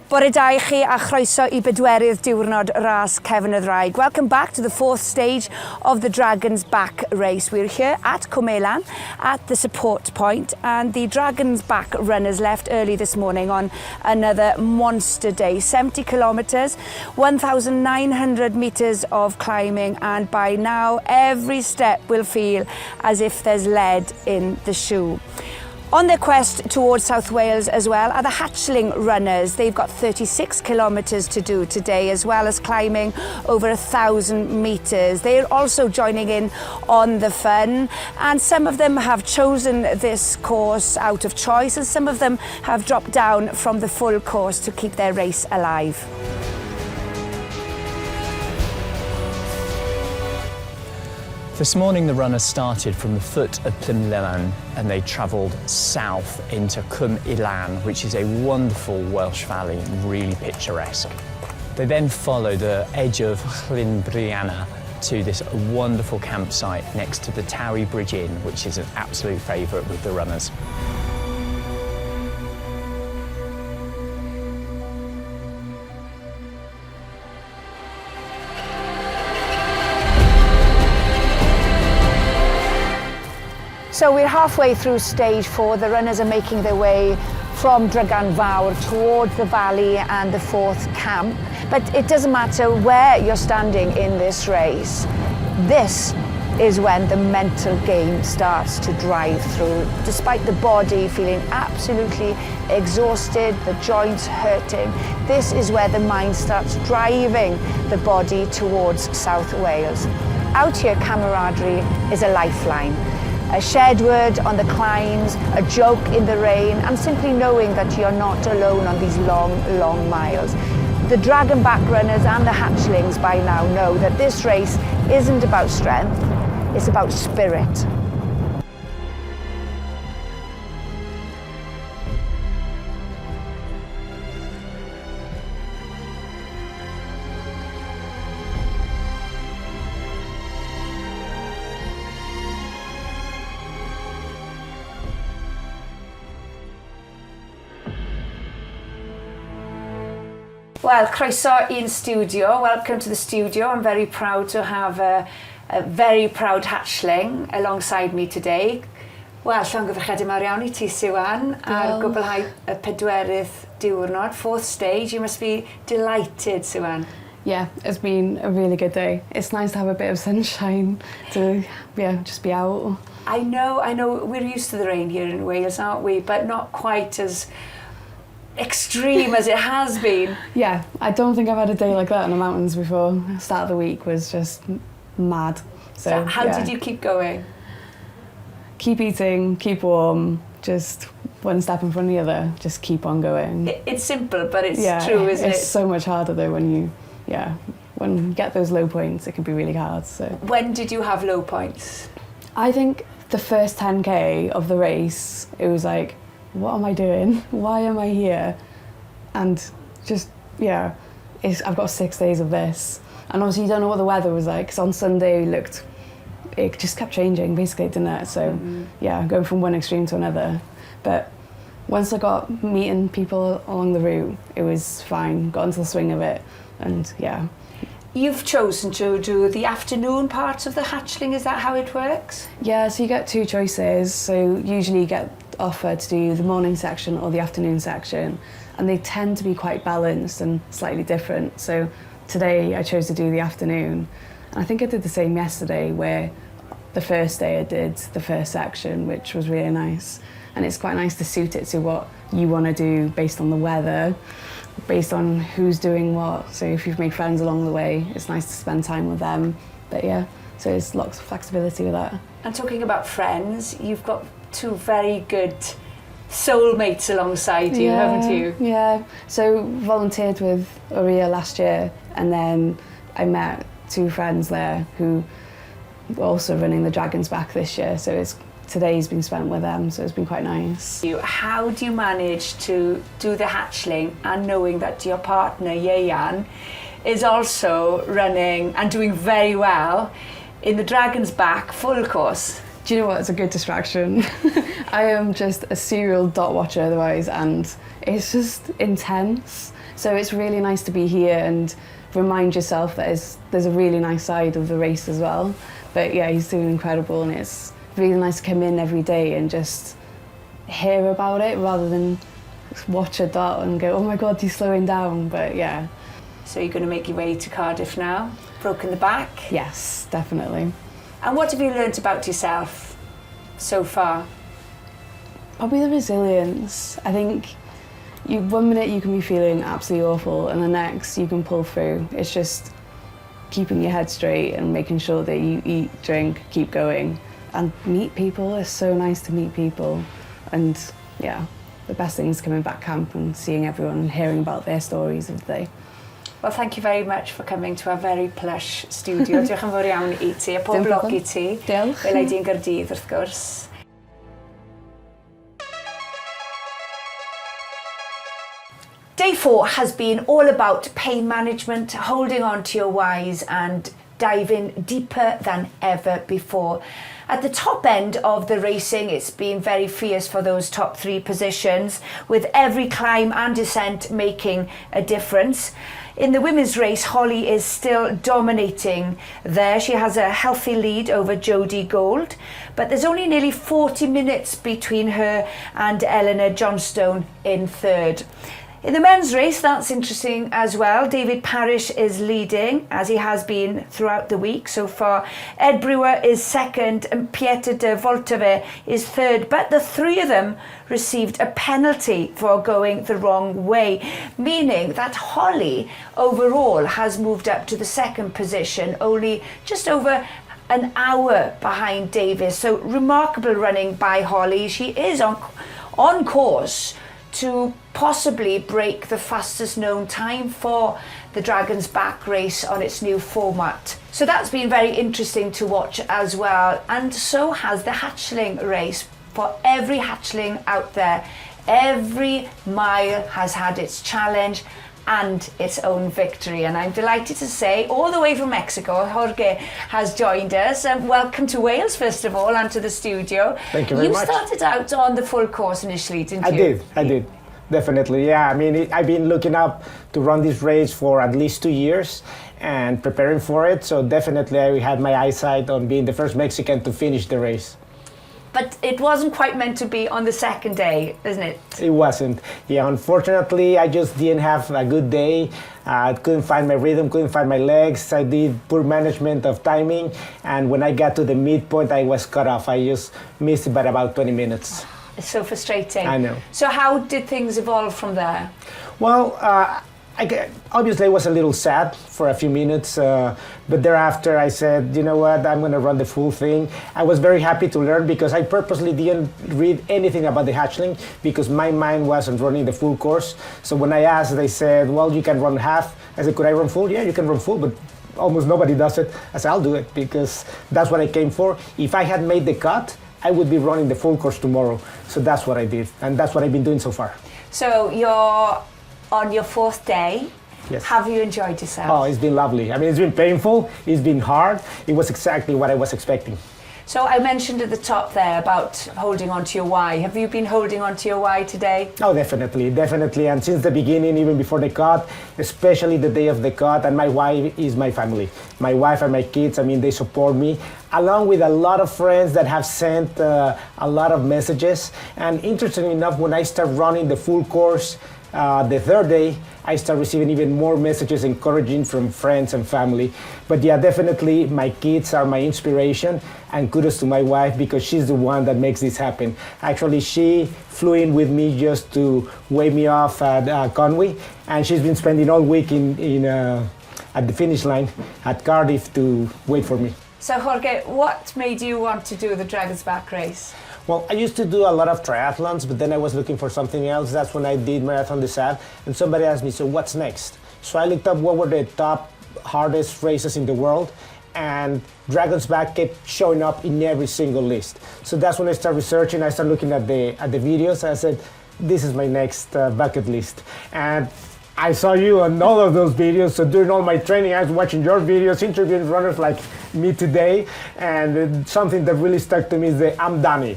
Bore da I chi a chroeso I bedwerydd diwrnod ras Cefn y Ddraig. Welcome back to the fourth stage of the Dragon's Back race. We're here at Cwmelan at the support point, and the Dragon's Back runners left early this morning on another monster day. 70 kilometres, 1,900 metres of climbing, and by now every step will feel as if there's lead in the shoe. On their quest towards South Wales as well are the Hatchling runners. They've got 36 kilometres to do today, as well as climbing over 1,000 metres. They're also joining in on the fun, and some of them have chosen this course out of choice, and some of them have dropped down from the full course to keep their race alive. This morning the runners started from the foot of Plymleman and they travelled south into Cwm Ilan, which is a wonderful Welsh valley and really picturesque. They then followed the edge of Glyn to this wonderful campsite next to the Towie Bridge Inn, which is an absolute favourite with the runners. So we're halfway through stage 4. The runners are making their way from Drygan Fawr towards the valley and the fourth camp. But it doesn't matter where you're standing in this race. This is when the mental game starts to drive through. Despite the body feeling absolutely exhausted, the joints hurting, this is where the mind starts driving the body towards South Wales. Out here, camaraderie is a lifeline. A shared word on the climbs, a joke in the rain, and simply knowing that you're not alone on these long, long miles. The Dragon Back runners and the Hatchlings by now know that this race isn't about strength, it's about spirit. Well, croeso i'n studio. Welcome to the studio. I'm very proud to have a very proud Hatchling alongside me today. Wel, llongyfarchiadau mawr iawn I ti, Siwan, ar gwblhau y pedwerydd diwrnod, fourth stage. You must be delighted, Siwan. Yeah, it's been a really good day. It's nice to have a bit of sunshine to, just be out. I know, we're used to the rain here in Wales, aren't we? But not quite as extreme as it has been. Yeah, I don't think I've had a day like that in the mountains before. The start of the week was just mad. So how did you keep going? Keep eating, keep warm, just one step in front of the other, just keep on going. It's simple, but it's true, isn't it? It's so much harder though when you get those low points, it can be really hard. So when did you have low points? I think the first 10k of the race, it was like, what am I doing? Why am I here? And just, I've got 6 days of this. And obviously you don't know what the weather was like, because on Sunday it just kept changing, basically, didn't it? So, going from one extreme to another. But once I got meeting people along the route, it was fine, got into the swing of it, and You've chosen to do the afternoon part of the Hatchling, is that how it works? Yeah, so you get 2 choices. So usually you get offered to do the morning section or the afternoon section, and they tend to be quite balanced and slightly different. So today I chose to do the afternoon, and I think I did the same yesterday, where the first day I did the first section, which was really nice. And it's quite nice to suit it to what you want to do based on the weather, based on who's doing what. So if you've made friends along the way, it's nice to spend time with them. But so there's lots of flexibility with that. And talking about friends, you've got 2 very good soulmates alongside you, haven't you? Yeah, so volunteered with Uria last year, and then I met 2 friends there who were also running the Dragon's Back this year, so today's been spent with them, so it's been quite nice. How do you manage to do the Hatchling and knowing that your partner, Yeyan, is also running and doing very well in the Dragon's Back full course? Do you know what? It's a good distraction. I am just a serial dot watcher otherwise, and it's just intense So it's really nice to be here and remind yourself that there's a really nice side of the race as well. But yeah, he's doing incredible, and it's really nice to come in every day and just hear about it rather than watch a dot and go, oh my God, he's slowing down. But yeah. So you're going to make your way to Cardiff now, broken the back? Yes, definitely. And what have you learnt about yourself so far? Probably the resilience. I think 1 minute you can be feeling absolutely awful and the next you can pull through. It's just keeping your head straight and making sure that you eat, drink, keep going and meet people. It's so nice to meet people. And yeah, the best thing is coming back camp and seeing everyone and hearing about their stories of the day. Well, thank you very much for coming to our very plush studio. Diolch yn fawr iawn I ti, a pob lwc I ti. Diolch. Fel ei di'n Gaerdydd, wrth gwrs. Day 4 has been all about pain management, holding on to your whys and diving deeper than ever before. At the top end of the racing, it's been very fierce for those top 3 positions, with every climb and descent making a difference. In the women's race, Holly is still dominating there. She has a healthy lead over Jodie Gold, but there's only nearly 40 minutes between her and Eleanor Johnstone in third. In the men's race, that's interesting as well. David Parrish is leading, as he has been throughout the week so far. Ed Brewer is second and Pieter de Voltave is third. But the 3 of them received a penalty for going the wrong way, meaning that Holly overall has moved up to the second position, only just over an hour behind Davis. So remarkable running by Holly. She is on course to possibly break the fastest known time for the Dragon's Back race on its new format. So that's been very interesting to watch as well. And so has the Hatchling race. For every Hatchling out there, every mile has had its challenge and its own victory. And I'm delighted to say, all the way from Mexico, Jorge has joined us. Welcome to Wales, first of all, and to the studio. Thank you very much. You started out on the full course initially, didn't you? I did. Definitely, yeah. I mean, I've been looking up to run this race for at least 2 years and preparing for it. So definitely I had my eyesight on being the first Mexican to finish the race. But it wasn't quite meant to be on the second day, isn't it? It wasn't. Yeah, unfortunately, I just didn't have a good day. I couldn't find my rhythm, couldn't find my legs. I did poor management of timing. And when I got to the midpoint, I was cut off. I just missed it by about 20 minutes. It's so frustrating. I know. So how did things evolve from there? Well, obviously I was a little sad for a few minutes, but thereafter I said, you know what, I'm going to run the full thing. I was very happy to learn because I purposely didn't read anything about the Hatchling because my mind was on running the full course. So when I asked, they said, well, you can run half. I said, could I run full? Yeah, you can run full, but almost nobody does it. I said, I'll do it because that's what I came for. If I had made the cut, I would be running the full course tomorrow. So that's what I did, and that's what I've been doing so far. So you're on your 4th day. Yes. Have you enjoyed yourself? Oh, it's been lovely. I mean, it's been painful, it's been hard. It was exactly what I was expecting. So I mentioned at the top there about holding on to your why. Have you been holding on to your why today? Oh, definitely. And since the beginning, even before the cut, especially the day of the cut, and my wife is my family. My wife and my kids, I mean, they support me, along with a lot of friends that have sent a lot of messages. And interestingly enough, when I start running the full course, the 3rd day, I start receiving even more messages encouraging from friends and family. But yeah, definitely my kids are my inspiration, and kudos to my wife because she's the one that makes this happen. Actually, she flew in with me just to wave me off at Conway, and she's been spending all week at the finish line at Cardiff to wait for me. So Jorge, what made you want to do the Dragon's Back race? Well, I used to do a lot of triathlons, but then I was looking for something else. That's when I did Marathon des Sables, and somebody asked me, so what's next? So I looked up what were the top hardest races in the world, and Dragon's Back kept showing up in every single list. So that's when I started researching. I started looking at the videos, and I said, this is my next bucket list. And I saw you on all of those videos, so during all my training, I was watching your videos, interviewing runners like me today, and something that really stuck to me is the I'm Danny.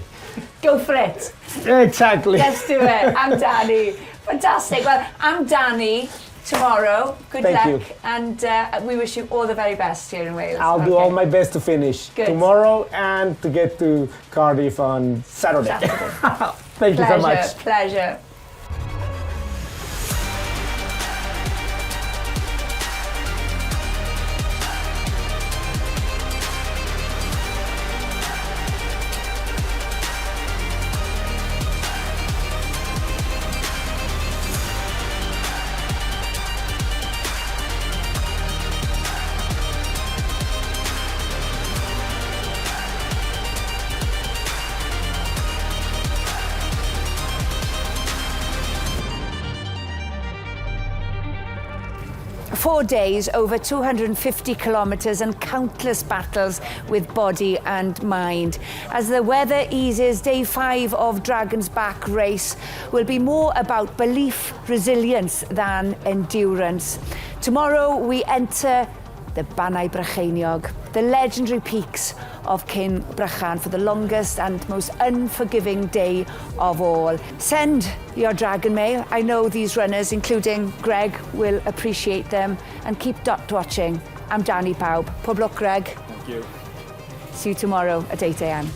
Go for it. Exactly. Let's do it. I'm Danny. Fantastic. Well, I'm Danny tomorrow. Good Thank luck. you. And we wish you all the very best here in Wales. I'll do all my best to finish Good. tomorrow and to get to Cardiff on Saturday. Thank you so much. Pleasure. Four days, over 250 kilometres and countless battles with body and mind. As the weather eases, day 5 of Dragon's Back race will be more about belief, resilience than endurance. Tomorrow we enter the Banau Brycheiniog, the legendary peaks of Cyn Brychan, for the longest and most unforgiving day of all. Send your dragon mail. I know these runners, including Greg, will appreciate them. And keep dot watching. I'm Danny Pawb. Pob lwc, Greg. Thank you. See you tomorrow at 8 a.m.